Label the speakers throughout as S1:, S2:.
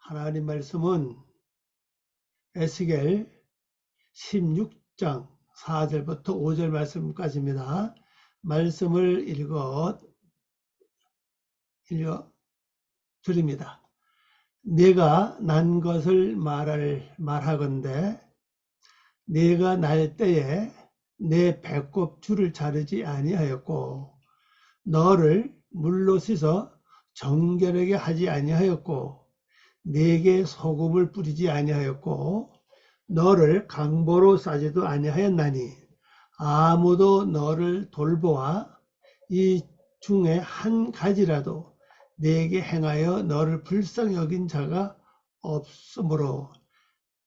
S1: 하나님 말씀은 에스겔 16장 4절부터 5절 말씀까지입니다. 말씀을 읽어 드립니다. 내가 난 것을 말하건대 내가 날 때에 내 배꼽 줄을 자르지 아니하였고 너를 물로 씻어 정결하게 하지 아니하였고 내게 소금을 뿌리지 아니하였고 너를 강보로 싸지도 아니하였나니 아무도 너를 돌보아 이 중에 한 가지라도 내게 행하여 너를 불쌍히 여긴 자가 없으므로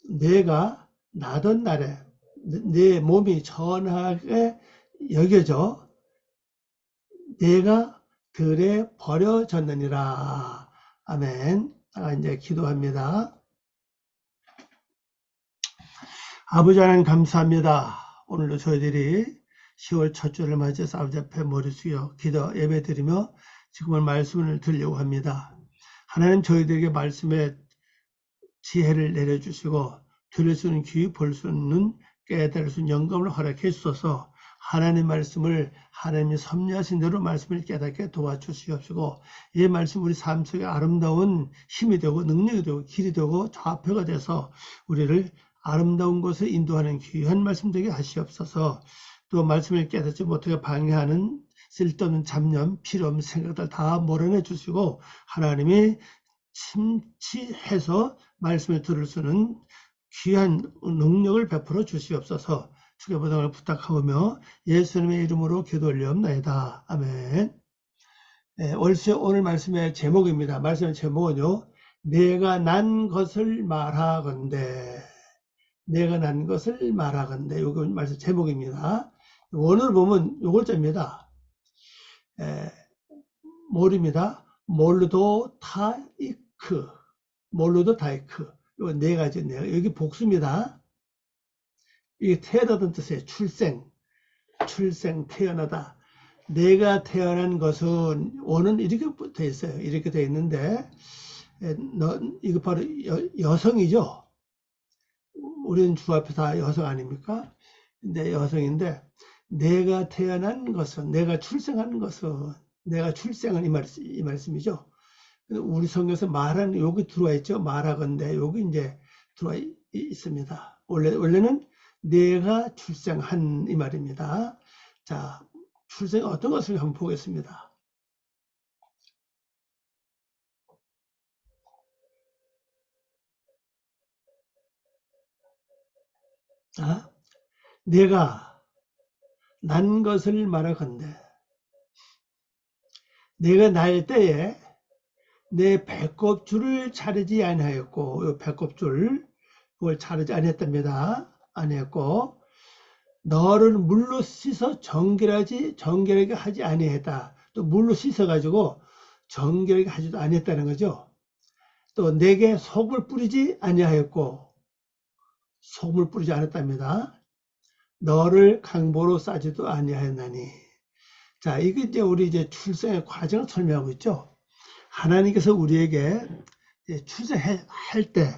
S1: 내가 나던 날에 내 몸이 천하게 여겨져 내가 들에 버려졌느니라. 아멘. 이제 기도합니다. 아버지 하나님 감사합니다. 오늘도 저희들이 10월 첫 주를 맞이해서 아버지 앞에 머리 숙여 기도 예배드리며 지금은 말씀을 드리려고 합니다. 하나님 저희들에게 말씀의 지혜를 내려주시고 들을 수 있는 귀, 볼 수 있는 깨달을 수 있는 영감을 허락해 주셔서 하나님 말씀을 하나님이 섭리하신 대로 말씀을 깨닫게 도와주시옵시고 이 말씀 우리 삶 속에 아름다운 힘이 되고 능력이 되고 길이 되고 좌표가 돼서 우리를 아름다운 곳에 인도하는 귀한 말씀 되게 하시옵소서. 또 말씀을 깨닫지 못하게 방해하는 쓸데없는 잡념, 필요없는 생각들 다 몰아내 주시고 하나님이 침치해서 말씀을 들을 수 있는 귀한 능력을 베풀어 주시옵소서. 주께보다를 부탁하오며 예수님의 이름으로 기도 올리옵나이다. 아멘. 네, 오늘 말씀의 제목입니다. 말씀의 제목은요. 내가 난 것을 말하건대. 내가 난 것을 말하건대. 요거 말씀 제목입니다. 원어를 보면 요 글자입니다. 몰입니다. 몰루도 타이크. 몰루도 타이크. 요 네 가지. 여기 복수입니다. 이게 태어나다는 뜻이에요. 출생, 태어나다. 내가 태어난 것은 원은 이렇게 돼 있어요. 이렇게 돼 있는데 이거 바로 여성이죠. 우리는 주 앞에 다 여성 아닙니까? 근데 여성인데 내가 태어난 것은 내가 출생한 것은 내가 출생은 이 말씀이죠. 우리 성경에서 말하는 여기 들어와 있죠. 말하건대 여기 이제 들어와 있습니다. 원래는 내가 출생한 이 말입니다. 자, 출생 어떤 것을 한번 보겠습니다. 자, 내가 난 것을 말하건대 내가 날 때에 내 배꼽줄을 자르지 아니하였고 이 배꼽줄 그걸 자르지 아니했답니다. 아니했고 너를 물로 씻어 정결하게 하지 아니했다. 또 물로 씻어 가지고 정결하게 하지도 아니했다는 거죠. 또 내게 속을 뿌리지 아니하였고 소금을 뿌리지 않았답니다. 너를 강보로 싸지도 아니하였나니. 자, 이게 이제 우리 이제 출생의 과정을 설명하고 있죠. 하나님께서 우리에게 출생할 때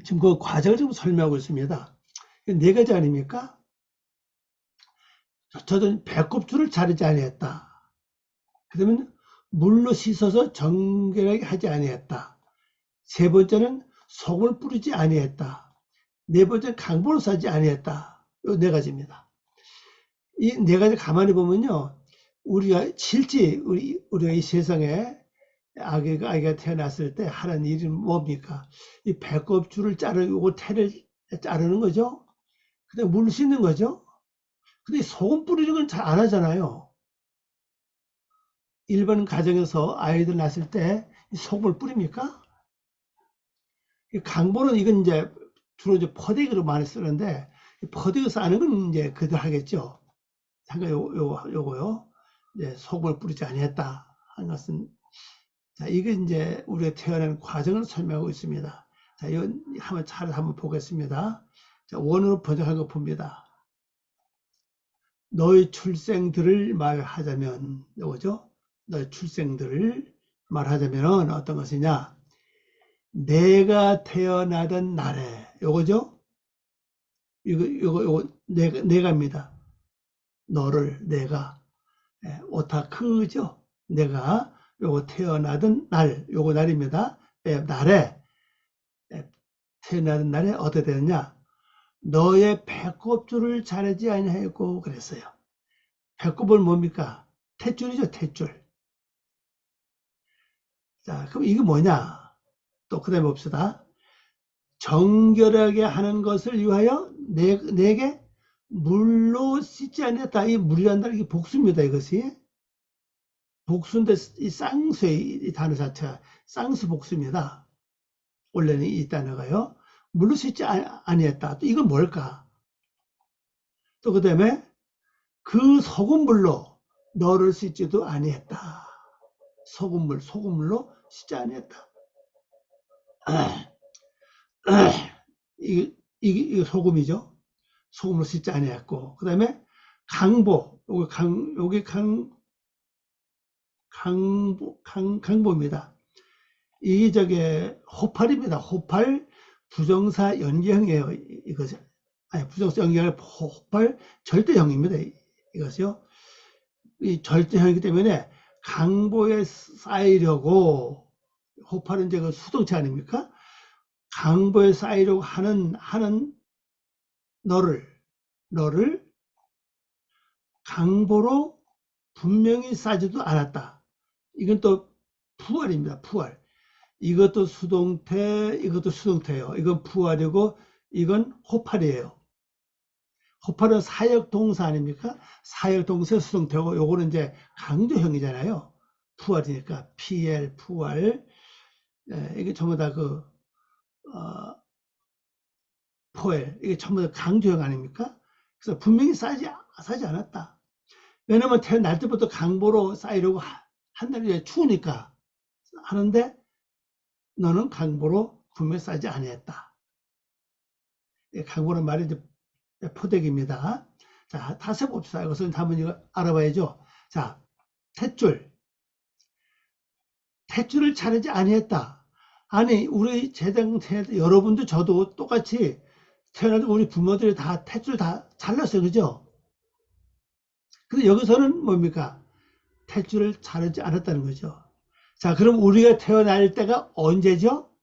S1: 지금 그 과정을 좀 설명하고 있습니다. 네 가지 아닙니까? 저도 배꼽줄을 자르지 아니했다. 그러면 물로 씻어서 정결하게 하지 아니했다. 세 번째는 속을 뿌리지 아니했다. 네 번째는 강보로 싸지 아니했다. 이 네 가지입니다. 이 네 가지 가만히 보면요. 우리가 실제 우리가 이 세상에 아기가 태어났을 때 하는 일은 뭡니까? 이 배꼽줄을 자르고 태를 자르는 거죠. 그다음에 물 씻는 거죠. 근데 소금 뿌리는 건 잘 안 하잖아요. 일반 가정에서 아이들 낳았을 때 소금을 뿌립니까? 강보는 이건 이제 주로 이제 퍼대기로 많이 쓰는데 퍼대기 싸는 건 이제 그들 하겠죠. 잠깐 요거요. 이제 소금을 뿌리지 아니했다 하는 것은 자 이게 이제 우리가 태어난 과정을 설명하고 있습니다. 자 이건 한번 보겠습니다. 자 원어로 번역한 거 봅니다. 너의 출생들을 말하자면 이거죠. 너의 출생들을 말하자면 어떤 것이냐? 내가 태어나던 날에, 요거죠? 요거, 내가입니다. 너를, 내가. 오타크죠? 내가, 요거 태어나던 날, 요거 날입니다. 날에, 태어나던 날에 어떻게 되느냐? 너의 배꼽줄을 자르지 아니하였고 그랬어요. 배꼽은 뭡니까? 탯줄이죠, 탯줄. 자, 그럼 이게 뭐냐? 또 그다음에 봅시다. 정결하게 하는 것을 위하여 내게 물로 씻지 아니했다. 이 물이란다는 게 복수입니다. 이것이 복수인데 이 쌍수의 이 단어 자체가 쌍수 복수입니다. 원래는 이 단어가요. 물로 씻지 아니했다. 또 이건 뭘까? 또 그다음에 그 소금물로 너를 씻지도 아니했다. 소금물로 씻지 아니했다. 이게 소금이죠. 소금으로 씻지 아니했고, 그 다음에 강보, 요게 강보입니다. 이게 저게 호팔입니다. 호팔 부정사 연계형이에요. 이것이 아니 부정사 연계형 호팔 절대형입니다. 이것이요. 이 절대형이기 때문에 강보에 쌓이려고 호팔은 이제 그 수동체 아닙니까? 강보에 쌓이려고 하는 너를 강보로 분명히 싸지도 않았다. 이건 또 푸활입니다. 푸활. 이것도 수동태, 이것도 수동태예요. 이건 푸활이고 이건 호팔이에요. 호팔은 사역 동사 아닙니까? 사역 동사 수동태고 요거는 이제 강조형이잖아요. 푸활이니까 PL 푸활. 이게 전부 다 포엘 이게 전부 다 강조형 아닙니까? 그래서 분명히 싸지 않았다. 왜냐면 태어날 때부터 강보로 쌓이려고 한다는 게 추우니까 하는데 너는 강보로 분명히 싸지 아니했다. 강보는 말이 이제 포대기입니다. 자, 다시 봅시다. 이것은 한번 이거 알아봐야죠. 자, 탯줄. 탯줄을 자르지 아니했다. 아니, 우리 여러분도 저도 똑같이 태어날 때 우리 부모들이 다 탯줄 다 잘랐어요. 그죠? 근데 여기서는 뭡니까? 탯줄을 자르지 않았다는 거죠. 자, 그럼 우리가 태어날 때가 언제죠?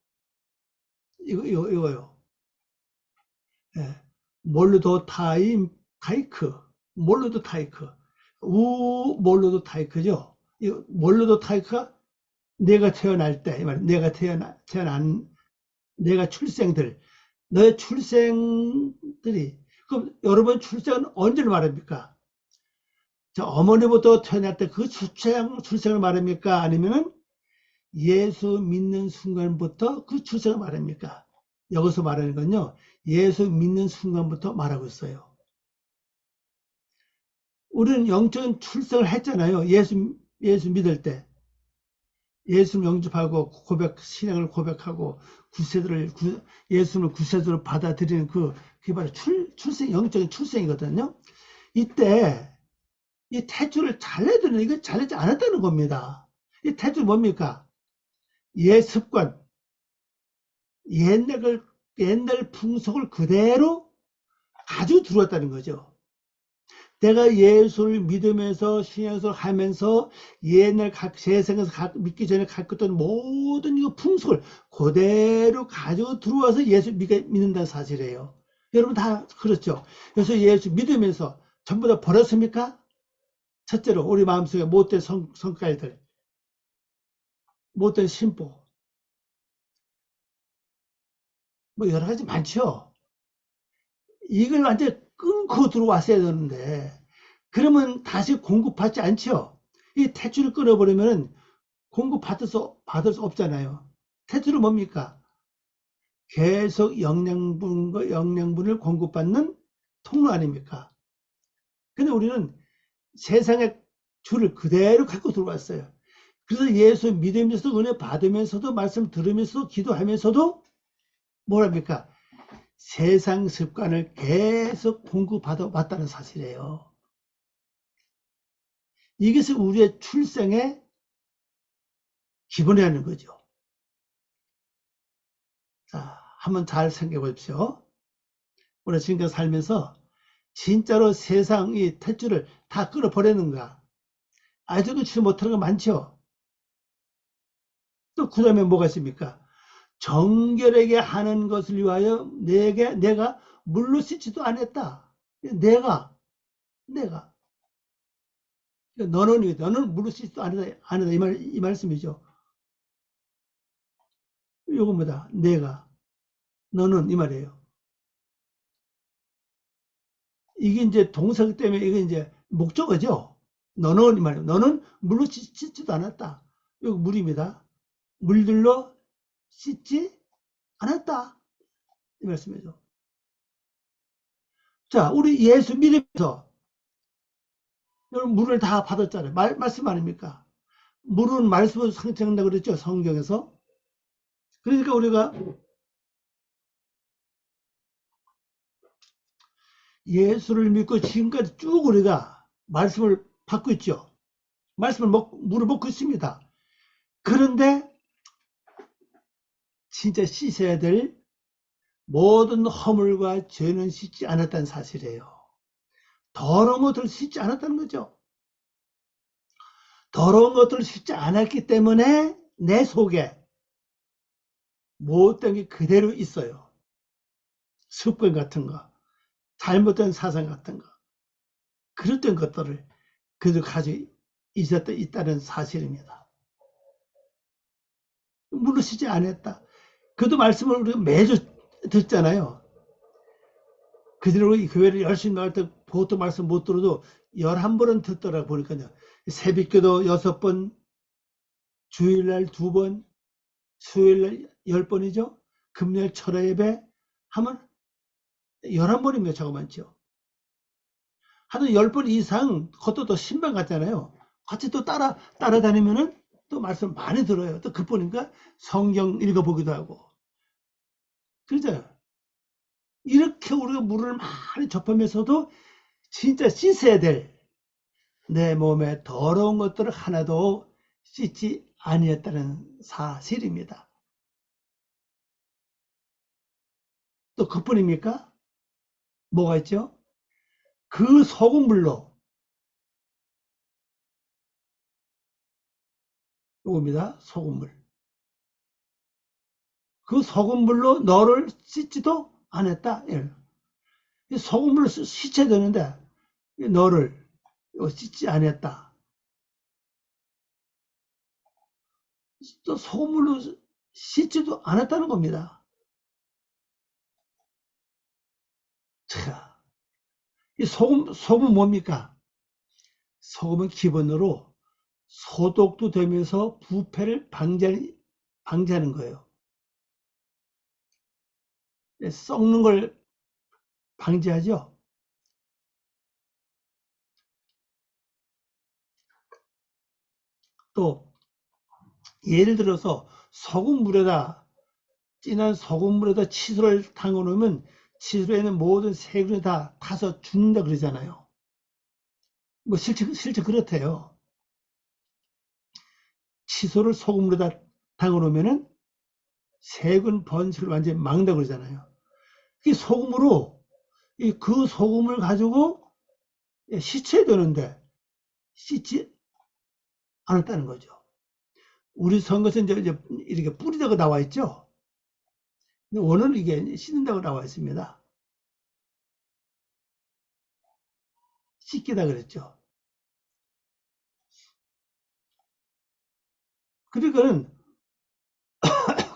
S1: 이거요. 예. 몰르도 타이크. 몰르도 타이크. 몰르도 타이크죠. 이 몰르도 타이크가 내가 태어날 때, 내가 태어난, 내가 출생들, 너의 출생들이, 그럼 여러분 출생은 언제를 말합니까? 자, 어머니부터 태어날 때 그 출생을 말합니까? 아니면은 예수 믿는 순간부터 그 출생을 말합니까? 여기서 말하는 건요, 예수 믿는 순간부터 말하고 있어요. 우리는 영적인 출생을 했잖아요. 예수 믿을 때. 예수를 영접하고 신앙을 고백하고 예수를 구세주로 받아들이는 그게 바로 영적인 출생이거든요. 이때 이 탯줄을 잘라야 이거 잘리지 않았다는 겁니다. 이 탯줄 뭡니까? 습관, 옛날 풍속을 그대로 가지고 들어왔다는 거죠. 내가 예수를 믿으면서 신앙생활을 하면서 옛날 세상에서 믿기 전에 가졌던 모든 이 풍속을 그대로 가지고 들어와서 예수 믿는다는 사실이에요. 여러분 다 그렇죠. 그래서 예수 믿으면서 전부 다 버렸습니까? 첫째로 우리 마음속에 못된 성깔들, 못된 심보, 뭐 여러 가지 많죠. 이걸 완전 끊고 들어왔어야 되는데 그러면 다시 공급받지 않죠. 이 탯줄을 끊어버리면 공급받을 수 없잖아요. 탯줄은 뭡니까? 계속 영양분을 공급받는 통로 아닙니까? 근데 우리는 세상의 줄을 그대로 갖고 들어왔어요. 그래서 예수 믿으면서도 은혜 받으면서도 말씀 들으면서도 기도하면서도 뭐랍니까? 세상 습관을 계속 공급받아 왔다는 사실이에요. 이것이 우리의 출생의 기본이라는 거죠. 자, 한번 잘 생각해 보십시오. 우리 지금까지 살면서 진짜로 세상 이 탯줄을 다 끌어버리는가? 아직도 치지 못하는 거 많죠? 또 그 다음에 뭐가 있습니까? 정결하게 하는 것을 위하여 내가 물로 씻지도 않았다. 내가. 너는 물로 씻지도 않았다. 이 말씀이죠. 요거 뭐다? 내가. 너는 이 말이에요. 이게 이제 동사기 때문에 이게 이제 목적어죠. 너는 이 말이에요. 너는 물로 씻지도 않았다. 이거 물입니다. 물들로 씻지 않았다. 이 말씀이죠. 자, 우리 예수 믿으면서 여러분 물을 다 받았잖아요. 말씀 아닙니까? 물은 말씀으로 상징한다고 그랬죠. 성경에서. 그러니까 우리가 예수를 믿고 지금까지 쭉 우리가 말씀을 받고 있죠. 물을 먹고 있습니다. 그런데 진짜 씻어야 될 모든 허물과 죄는 씻지 않았다는 사실이에요. 더러운 것들을 씻지 않았다는 거죠. 더러운 것들을 씻지 않았기 때문에 내 속에 못된 게 그대로 있어요. 습관 같은 거, 잘못된 사상 같은 거, 그릇된 것들을 그대로 가지고 있다는 사실입니다. 물로 씻지 않았다. 그도 말씀을 우리가 매주 듣잖아요. 그대로 교회를 열심히 나갈 때 보통 말씀 못 들어도 11번은 듣더라 보니까요. 새벽기도 6번, 주일날 2번, 수요일날 10번이죠. 금요일 철야 예배 하면 11번이면 저거 많죠. 하여튼 10번 이상 그것도 또 신방 같잖아요. 같이 또 따라다니면은 또 말씀 많이 들어요. 또 급보니까 성경 읽어보기도 하고. 그죠? 이렇게 우리가 물을 많이 접하면서도 진짜 씻어야 될 내 몸에 더러운 것들을 하나도 씻지 아니했다는 사실입니다. 또 그뿐입니까? 뭐가 있죠? 그 소금물로 요겁니다. 소금물. 그 소금물로 너를 씻지도 않았다. 소금물로 씻어야 되는데 너를 씻지 않았다. 또 소금물로 씻지도 않았다는 겁니다. 자, 이 소금은 뭡니까? 소금은 기본으로 소독도 되면서 부패를 방지하는 거예요. 썩는 걸 방지하죠. 또 예를 들어서 진한 소금물에다 칫솔을 담궈 놓으면 칫솔에 있는 모든 세균이 다 타서 죽는다 그러잖아요. 뭐 실제 그렇대요. 칫솔을 소금물에다 담궈 놓으면은 세균 번식을 완전히 막는다 그러잖아요. 이 소금으로 그 소금을 가지고 씻어야 되는데 씻지 않았다는 거죠. 우리 선거에서 이제 이렇게 뿌리다가 나와 있죠. 오늘은 이게 씻는다고 나와 있습니다. 씻기다 그랬죠. 그러니까는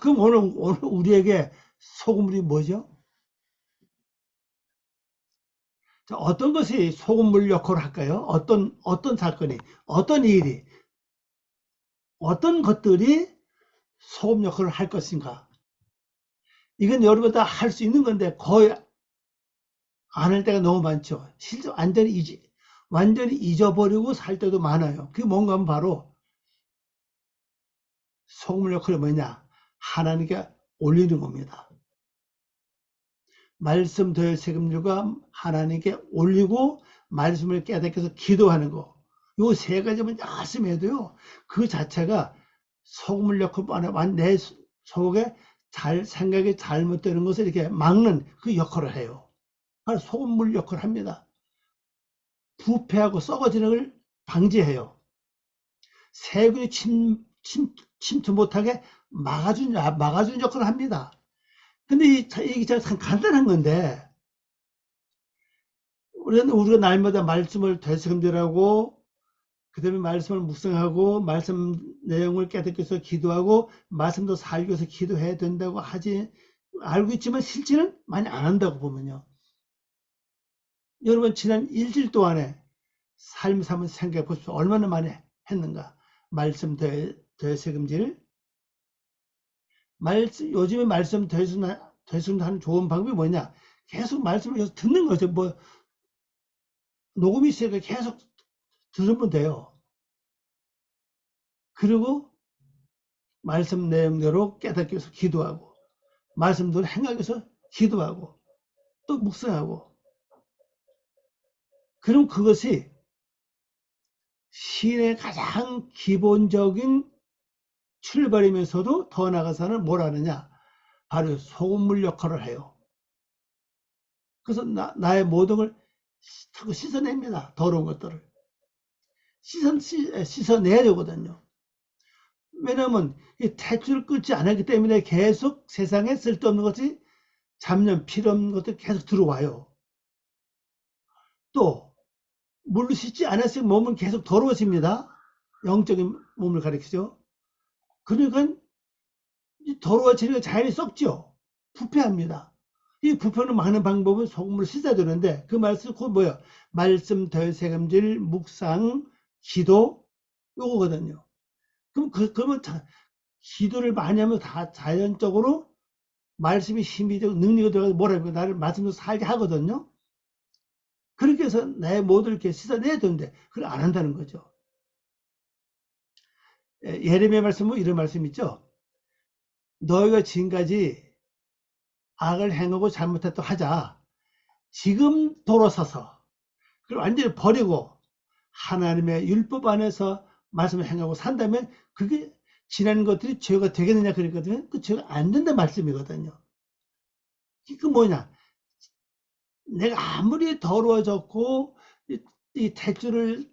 S1: 그럼 오늘 우리에게 소금물이 뭐죠? 자, 어떤 것이 소금물 역할을 할까요? 어떤 사건이, 어떤 일이, 어떤 것들이 소금 역할을 할 것인가? 이건 여러분 다 할 수 있는 건데 거의 안 할 때가 너무 많죠. 실제 완전히 잊어버리고 살 때도 많아요. 그게 뭔가 하면 바로 소금물 역할이 뭐냐? 하나님께 올리는 겁니다. 말씀 더할 세금률과 하나님께 올리고 말씀을 깨닫게 해서 기도하는 거. 요 세 가지만 열심히 해도요. 그 자체가 소금을 넣고 내 속에 생각이 잘못되는 것을 이렇게 막는 그 역할을 해요. 소금물 역할을 합니다. 부패하고 썩어지는 걸 방지해요. 세균이 침투 못하게 막아주는 역할을 합니다. 근데 이게 참 간단한 건데, 우리가 날마다 말씀을 되새김질하고, 그 다음에 말씀을 묵상하고, 말씀 내용을 깨닫기 위해서 기도하고, 말씀도 살기 위해서 기도해야 된다고 알고 있지만 실제는 많이 안 한다고 보면요. 여러분, 지난 일주일 동안에 삶을 한번 생각해 보십시오. 얼마나 많이 했는가? 말씀 되새김질. 요즘에 말씀 되새김하는 좋은 방법이 뭐냐? 계속 말씀을 계속 듣는 거죠. 녹음이 있으니까 계속 들으면 돼요. 그리고 말씀 내용대로 깨닫기 위해서 기도하고, 말씀대로 행하기 위해서 기도하고, 또 묵상하고. 그럼 그것이 신의 가장 기본적인 출발이면서도 더 나아가서는 뭘 하느냐? 바로 소금물 역할을 해요. 그래서 나의 모든 걸 씻어냅니다. 더러운 것들을. 씻어내야 되거든요. 왜냐하면 이 탯줄을 끊지 않았기 때문에 계속 세상에 쓸데없는 것이 잡념, 필요없는 것들이 계속 들어와요. 또 물로 씻지 않았으면 몸은 계속 더러워집니다. 영적인 몸을 가리키죠. 그러니까 더러워지니까 자연히 썩죠. 부패합니다. 이 부패를 막는 방법은 소금을 씻어야 되는데 그 말씀 곧 뭐예요? 말씀, 되새김질, 묵상, 기도 요거거든요. 그러면 기도를 많이 하면 다 자연적으로 말씀이 힘이 되고 능력이 들어가서 뭐라고 나를 말씀도 살게 하거든요. 그렇게 해서 내 모든 이렇게 씻어내야 되는데 그걸 안 한다는 거죠. 예레미야 말씀은 이런 말씀 있죠. 너희가 지금까지 악을 행하고 잘못했다 하자. 지금 돌아서서 그걸 완전히 버리고 하나님의 율법 안에서 말씀을 행하고 산다면 그게 지난 것들이 죄가 되겠느냐 그랬거든요. 그 죄가 안 된다 말씀이거든요. 그 뭐냐? 내가 아무리 더러워졌고 이 탯줄을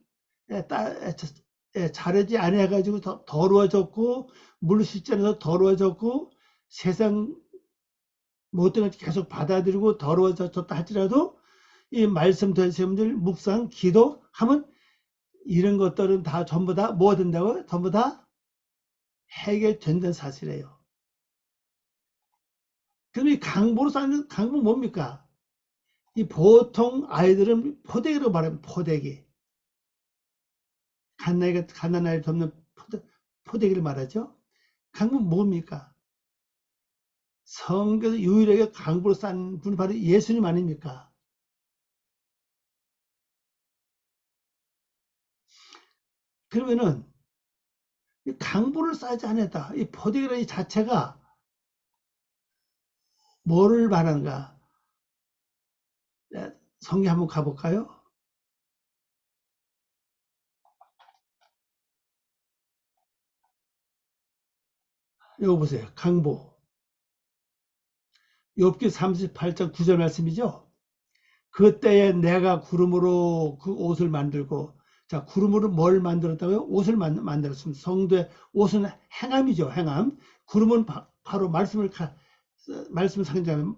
S1: 자르지 않아 가지고 더러워졌고 물로 씻지 않아서 더러워졌고 세상 모든 것을 계속 받아들이고 더러워졌다 할지라도 이 말씀 되새김질 묵상 기도 하면 이런 것들은 다 전부 다 뭐 된다고요? 전부 다 해결된다는 사실이에요. 그럼 이 강보로 쌓는 강보 뭡니까? 이 보통 아이들은 포대기로 말합니다. 포대기. 갓난 아이를 돕는 포대기를 말하죠. 강보는 뭡니까? 성경에서 유일하게 강보로 쌓은 분이 바로 예수님 아닙니까? 그러면은 강보를 쌓지 않았다. 이 포대기라는 이 자체가 뭐를 말하는가? 성경 한번 가볼까요? 이거 보세요. 강보. 욥기 38장 9절 말씀이죠. 그때에 내가 구름으로 그 옷을 만들고, 자, 구름으로 뭘 만들었다고요? 옷을 만들었습니다. 성도의 옷은 행함이죠. 행함. 구름은 바로 말씀을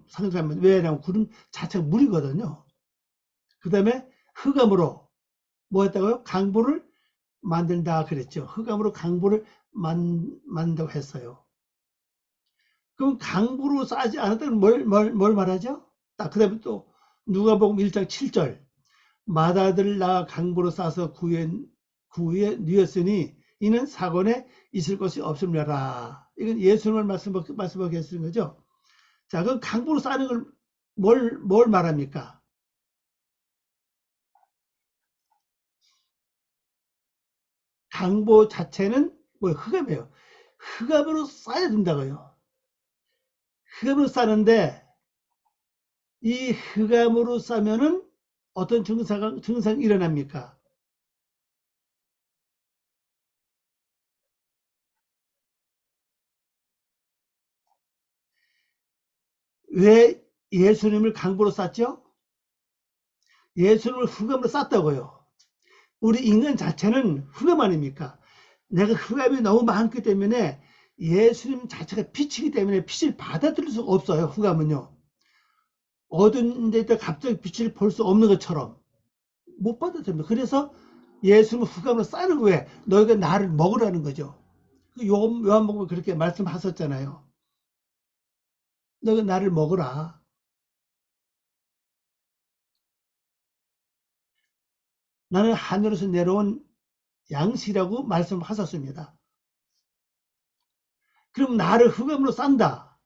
S1: 상징하면 왜냐하면 구름 자체가 물이거든요. 그 다음에 흑암으로 뭐 했다고요? 강보를 만든다 그랬죠. 흑암으로 강보를 만든다고 했어요. 그럼 강보로 싸지 않았다는 뭘 말하죠? 그 다음에 또 누가복음 1장 7절 맏아들 나 강보로 싸서 구에 누였으니 이는 사곤에 있을 것이 없음이라. 이건 예수님을 말씀하고 계시는 거죠. 자, 그럼 강보로 싸는 걸 뭘 말합니까? 강보 자체는 뭐 흑암이에요. 흑암으로 싸야 된다고요. 흑암으로 싸는데 이 흑암으로 싸면은 어떤 증상이 일어납니까? 왜 예수님을 강보로 쌌죠? 예수님을 흑암으로 쌌다고요. 우리 인간 자체는 흑암 아닙니까? 내가 흑암이 너무 많기 때문에 예수님 자체가 빛이기 때문에 빛을 받아들일 수가 없어요. 흑암은요. 어두운 데다 갑자기 빛을 볼 수 없는 것처럼 못 받아들입니다. 그래서 예수님은 흑암으로 싸는 거예요. 너희가 나를 먹으라는 거죠. 요한복음에 그렇게 말씀하셨잖아요. 너희가 나를 먹으라. 나는 하늘에서 내려온 양식이라고 말씀하셨습니다. 그럼 나를 흑암으로 싼다.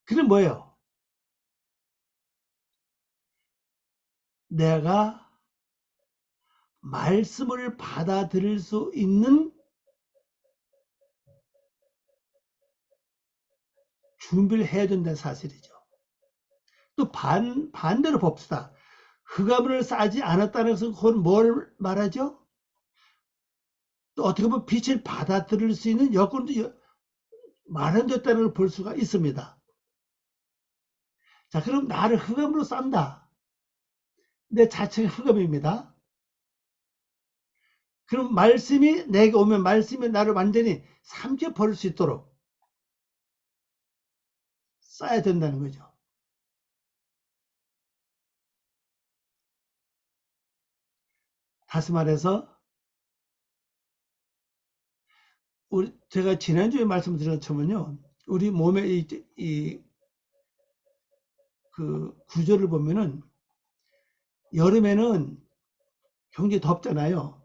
S1: 그럼 뭐예요? 내가 말씀을 받아들일 수 있는 준비를 해야 된다는 사실이죠. 또 반대로 봅시다. 흑암을 싸지 않았다는 것은 그건 뭘 말하죠? 또 어떻게 보면 빛을 받아들일 수 있는 여건도 마련됐다는 걸 볼 수가 있습니다. 자, 그럼 나를 흑암으로 싼다. 내 자체가 흑암입니다. 그럼 말씀이 내게 오면 말씀이 나를 완전히 삼켜버릴 수 있도록 쌓아야 된다는 거죠. 다시 말해서 제가 지난주에 말씀드린 것처럼요. 우리 몸의 그 구조를 보면은 여름에는 굉장히 덥잖아요.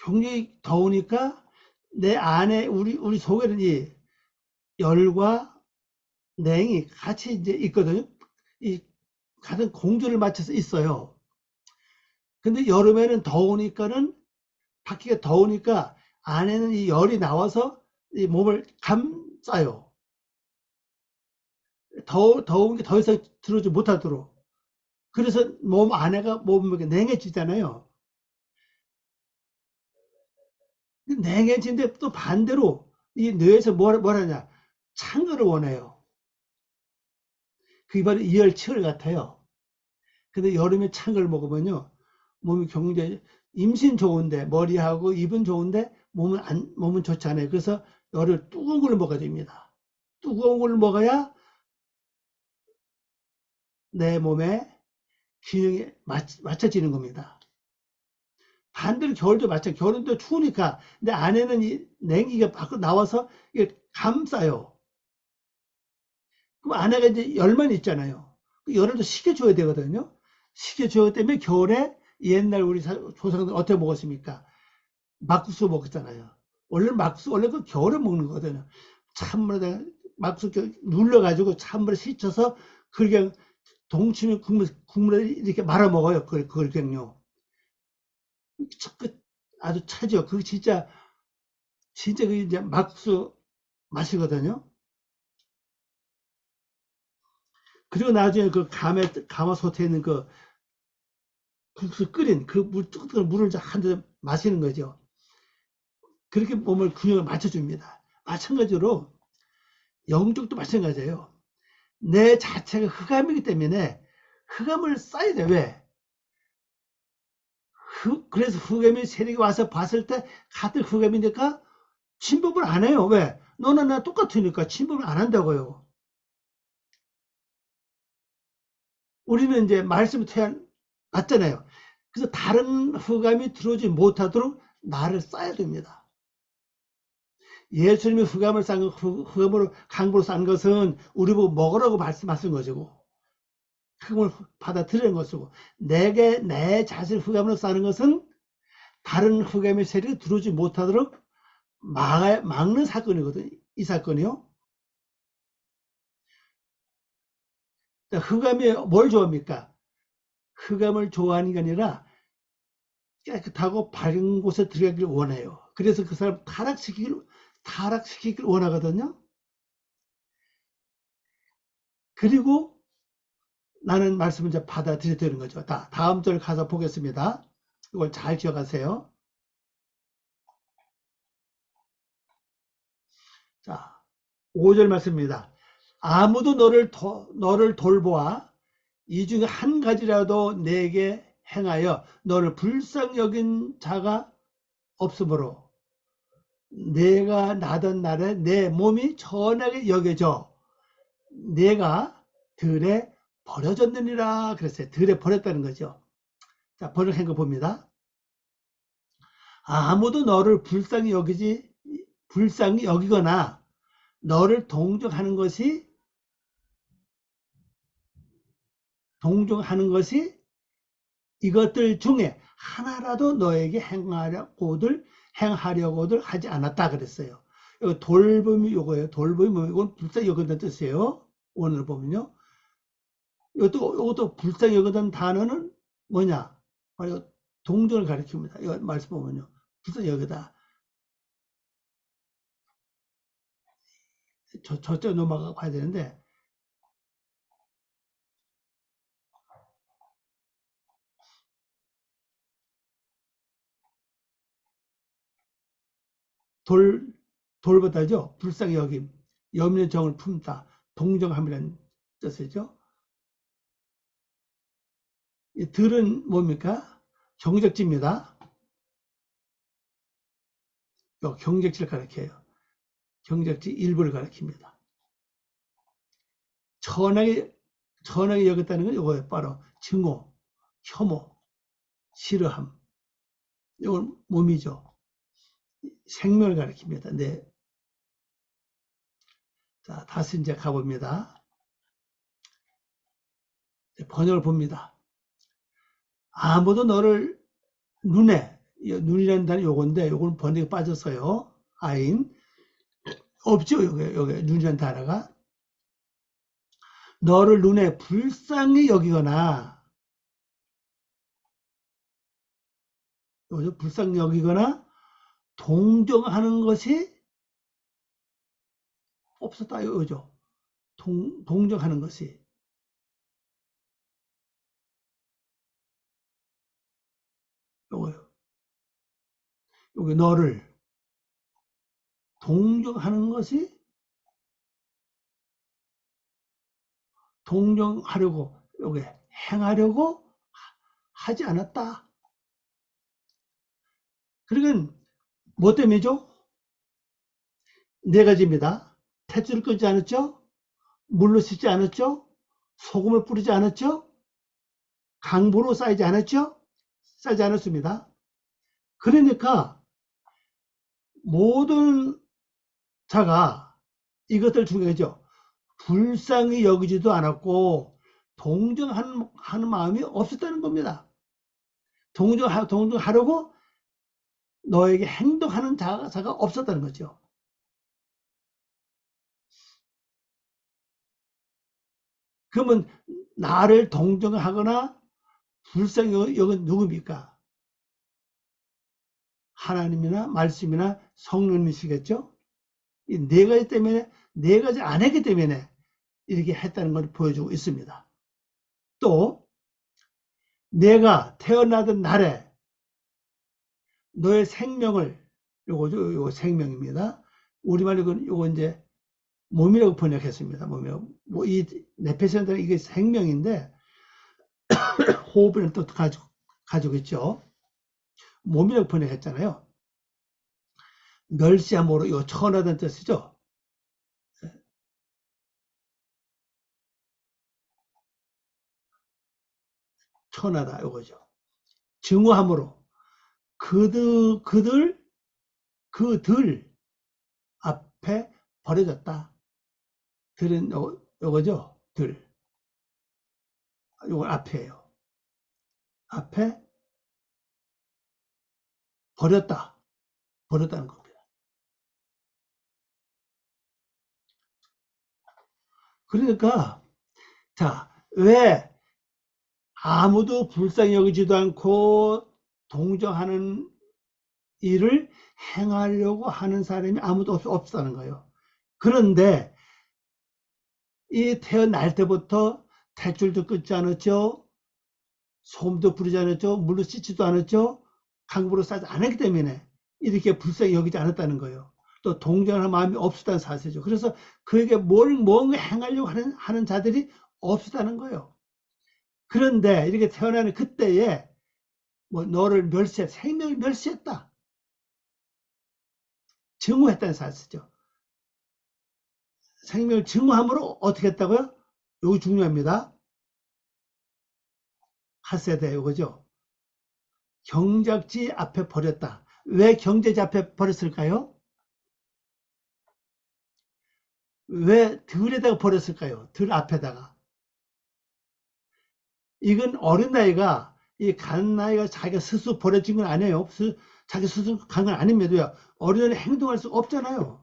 S1: 굉장히 더우니까 내 안에 우리 속에는 이 열과 냉이 같이 이제 있거든요. 이 같은 공조를 맞춰서 있어요. 근데 여름에는 더우니까는 밖이가 더우니까 안에는 이 열이 나와서 이 몸을 감싸요. 더운 게 더 이상 들어오지 못하도록. 그래서 몸 안에가 몸이 냉해지잖아요. 냉해지는데 또 반대로 이 뇌에서 뭐라냐? 찬 거를 원해요. 그게 바로 이열치열 같아요. 근데 여름에 찬 걸 먹으면요. 몸이 굉장히 임신 좋은데 머리하고 입은 좋은데 몸은 좋지 않아요. 그래서 열을 뜨거운 걸 먹어야 됩니다. 뜨거운 걸 먹어야 내 몸에 균형이 맞춰지는 겁니다. 반대로 겨울도 겨울은 또 추우니까 내 안에는 이 냉기가 밖으로 나와서 이게 감싸요. 그럼 안에가 이제 열만 있잖아요. 그 열을 또 식혀줘야 되거든요. 식혀줘야 때문에 겨울에 옛날 우리 조상들 어떻게 먹었습니까? 막국수 먹었잖아요. 원래 그 겨울에 먹는 거거든요. 찬물에다가 막국수 눌러가지고 찬물에 씻혀서 그냥 동치미 국물에 이렇게 말아 먹어요. 그걸 그냥요. 아주 차죠. 그거 진짜 그 이제 막국수 맛이거든요. 그리고 나중에 그 가마솥에 있는 그 국수 끓인 그 뜨거운 물을 한 잔 마시는 거죠. 그렇게 몸을 균형을 맞춰줍니다. 마찬가지로 영적도 마찬가지예요. 내 자체가 흑암이기 때문에 흑암을 쌓아야 돼. 왜? 그래서 흑암이 세력이 와서 봤을 때 같은 흑암이니까 침범을 안 해요. 왜? 너나 나 똑같으니까 침범을 안 한다고요. 우리는 이제 말씀을 태어났잖아요. 그래서 다른 흑암이 들어오지 못하도록 나를 쌓아야 됩니다. 예수님이 흑암으로 강보로 싼 것은 우리 보고 먹으라고 말씀하신 것이고 흑암을 받아들이는 것이고 내게 내 자신을 흑암으로 싸는 것은 다른 흑암의 세력이 들어오지 못하도록 막는 사건이거든요. 이 사건이요. 흑암이 뭘 좋아합니까? 흑암을 좋아하는 게 아니라 깨끗하고 밝은 곳에 들어가기를 원해요. 그래서 그 사람 타락시키길 원하거든요. 그리고 나는 말씀을 이제 받아들여야 되는 거죠. 다음 절 가서 보겠습니다. 이걸 잘 기억하세요. 자, 5절 말씀입니다. 아무도 너를 돌보아 이 중에 한 가지라도 내게 행하여 너를 불쌍히 여긴 자가 없으므로 내가 나던 날에 내 몸이 천하게 여겨져 내가 들에 버려졌느니라 그랬어요. 들에 버렸다는 거죠. 자, 번역한 거 봅니다. 아무도 너를 불쌍히 여기거나 너를 동정하는 것이 이것들 중에 하나라도 너에게 행하려고들 하지 않았다 그랬어요. 이거 돌봄이 요거예요. 돌봄이 뭐 이건 불쌍히 여긴다는 뜻이에요. 오늘 보면요. 이것도 불쌍히 여긴다는 단어는 뭐냐? 바로 동정을 가리킵니다. 이거 말씀 보면요. 불쌍히 여기다. 저쪽 넘어가 봐야 되는데 돌보다죠. 불쌍히 여김, 염려 정을 품다, 동정함이라는 뜻이죠. 이 들은 뭡니까? 경적지입니다. 경적지를 가리켜요. 경적지 일부를 가리킵니다. 천하게 여겼다는 건 이거예요. 바로 증오, 혐오, 싫어함. 이건 몸이죠. 생명을 가리킵니다. 네. 자, 다시 이제 가봅니다. 번역을 봅니다. 아무도 너를 눈이라는 단어 요건데 요건 번역이 빠졌어요. 아인 없죠. 여기 눈이라는 단어가 너를 눈에 불쌍히 여기거나 불쌍히 여기거나 동정하는 것이 없었다 이거죠. 동정하는 것이 요거요. 여기 너를 동정하는 것이 동정하려고 여기 행하려고 하지 않았다. 그러니까 뭐 때문이죠? 네 가지입니다. 탯줄을 끊지 않았죠? 물로 씻지 않았죠? 소금을 뿌리지 않았죠? 강보로 쌓이지 않았죠? 쌓이지 않았습니다. 그러니까 모든 자가 이것들 중에죠. 불쌍히 여기지도 않았고 동정하는 마음이 없었다는 겁니다. 동정하려고 너에게 행동하는 자가 없었다는 거죠. 그러면 나를 동정하거나 불쌍히 여긴 누굽니까? 하나님이나 말씀이나 성령이시겠죠? 이 네 가지 때문에, 네 가지 안 했기 때문에 이렇게 했다는 걸 보여주고 있습니다. 또 내가 태어나던 날에 너의 생명을, 요거 생명입니다. 우리말로 요거 이제 몸이라고 번역했습니다. 몸이라고. 뭐 이 네페센터는 이게 생명인데 호흡을 또 가지고 있죠. 몸이라고 번역했잖아요. 멸시함으로 요 천하다는 뜻이죠. 천하다 요거죠. 증오함으로 그들 앞에 버려졌다. 들은 요거죠. 요거 앞에요. 앞에 버렸다는 겁니다. 그러니까 자, 왜 아무도 불쌍히 여기지도 않고 동정하는 일을 행하려고 하는 사람이 아무도 없다는 거예요. 그런데 이 태어날 때부터 탯줄도 끊지 않았죠. 소금도 부리지 않았죠. 물로 씻지도 않았죠. 강물로 싸지 않았기 때문에 이렇게 불쌍히 여기지 않았다는 거예요. 또 동정하는 마음이 없었다는 사실이죠. 그래서 그에게 뭔가 행하려고 하는 자들이 없었다는 거예요. 그런데 이렇게 태어나는 그때에 뭐 너를 생명을 멸시했다. 증오했다는 사실이죠. 생명을 증오함으로 어떻게 했다고요? 이거 중요합니다. 하세대 이거죠. 경작지 앞에 버렸다. 왜 경작지 앞에 버렸을까요? 왜 들에다가 버렸을까요? 들 앞에다가. 이건 어린 나이가 이 간 나이가 자기가 스스로 버려진 건 아니에요. 자기 스스로 간 건 아닙니다. 어린아이는 행동할 수 없잖아요.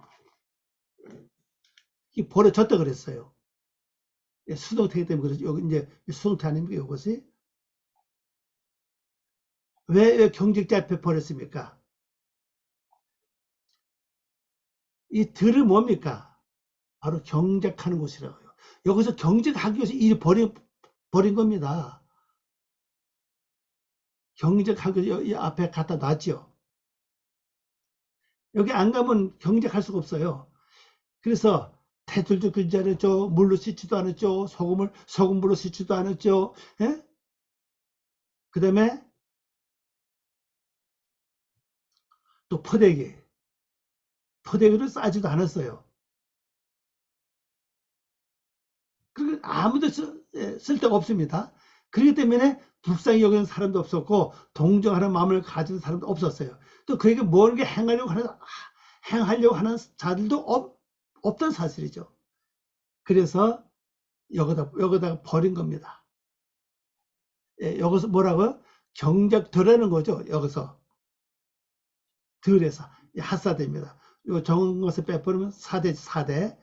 S1: 이 버려졌다 그랬어요. 수동태이기 때문에 그렇죠. 여기 이제 수동태 아닙니까? 이것이 왜 경직자 앞에 버렸습니까? 이 들은 뭡니까? 바로 경작하는 곳이라고요. 여기서 경작하기 위해서 이 버린 겁니다. 경작하기 위해서 이 앞에 갖다 놨죠. 여기 안 가면 경작할 수가 없어요. 그래서 태들도 끓지 않았죠. 물로 씻지도 않았죠. 소금물로 씻지도 않았죠. 예? 그 다음에 또 포대기를 싸지도 않았어요. 그 아무도 쓸데가 없습니다. 그렇기 때문에 불쌍히 여기는 사람도 없었고 동정하는 마음을 가진 사람도 없었어요. 또 그에게 뭔가 행하려고 하는 자들도 없던 사실이죠. 그래서 여기다가 버린 겁니다. 예, 여기서 뭐라고요? 경작들라는 거죠. 여기서 들에서 핫사대입니다. 요 적은 것을 빼버리면 사대.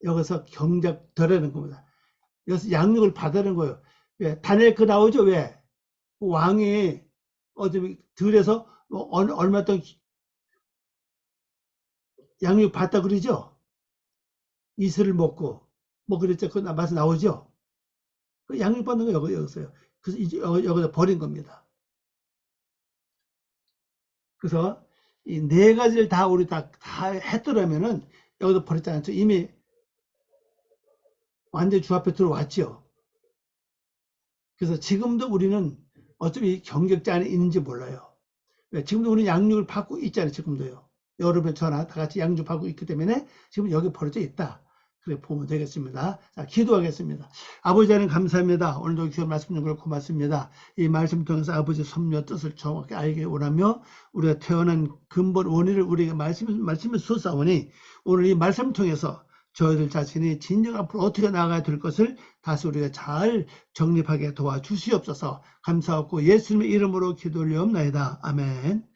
S1: 여기서 경작들라는 겁니다. 여기서 양육을 받으는 거예요. 왜? 다니엘 그 나오죠. 왜? 왕이 어디 들에서 얼마 동안 양육 받다 그러죠. 이슬을 먹고 뭐 그랬죠. 그 말씀 나오죠. 그 양육 받는 거 여기서요. 그래서 이제 여기다 버린 겁니다. 그래서 이 네 가지를 다 우리 다 했더라면은 여기다 버렸잖아요. 이미 완전 주 앞에 들어왔죠. 그래서 지금도 우리는 어차피 경격자 안에 있는지 몰라요. 지금도 우리는 양육을 받고 있잖아요. 지금도요. 여러분 저나 다 같이 양육 받고 있기 때문에 지금 여기 버려져 있다. 그래 보면 되겠습니다. 자, 기도하겠습니다. 아버지 하나님 감사합니다. 오늘도 귀한 말씀 주셔서 고맙습니다. 이 말씀 통해서 아버지 섭리와 뜻을 정확히 알게 원하며 우리가 태어난 근본 원인을 우리에게 말씀을 쏟아오니 오늘 이 말씀 통해서 저희들 자신이 진정 앞으로 어떻게 나아가야 될 것을 다시 우리가 잘 정립하게 도와주시옵소서. 감사하고 예수님의 이름으로 기도 올리옵나이다. 아멘.